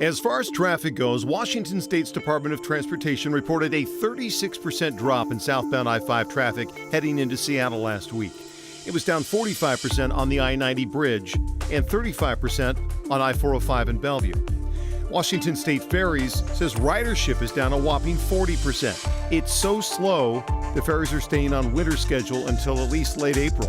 As far as traffic goes, Washington State's Department of Transportation reported a 36% drop in southbound I-5 traffic heading into Seattle last week. It was down 45% on the I-90 bridge and 35% on I-405 in Bellevue. Washington State Ferries says ridership is down a whopping 40%. It's so slow, the ferries are staying on winter schedule until at least late April.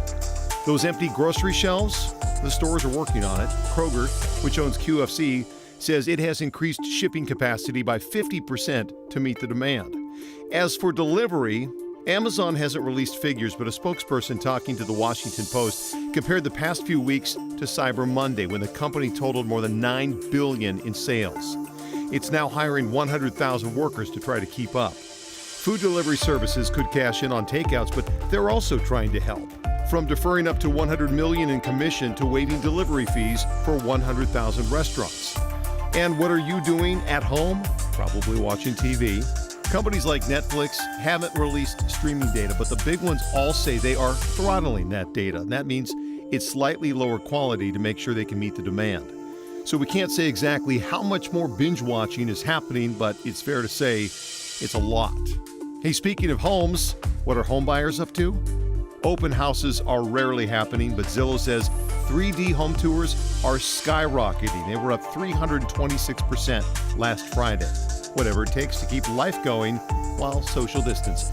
Those empty grocery shelves, the stores are working on it. Kroger, which owns QFC, says it has increased shipping capacity by 50% to meet the demand. As for delivery, Amazon hasn't released figures, but a spokesperson talking to the Washington Post compared the past few weeks to Cyber Monday, when the company totaled more than $9 billion in sales. It's now hiring 100,000 workers to try to keep up. Food delivery services could cash in on takeouts, but they're also trying to help. From deferring up to $100 million in commission to waiving delivery fees for 100,000 restaurants. And what are you doing at home? Probably watching TV. Companies like Netflix haven't released streaming data, but the big ones all say they are throttling that data. And that means it's slightly lower quality to make sure they can meet the demand. So we can't say exactly how much more binge watching is happening, but it's fair to say it's a lot. Hey, speaking of homes, what are home buyers up to? Open houses are rarely happening, but Zillow says 3D home tours are skyrocketing. They were up 326% last Friday. Whatever it takes to keep life going while social distancing.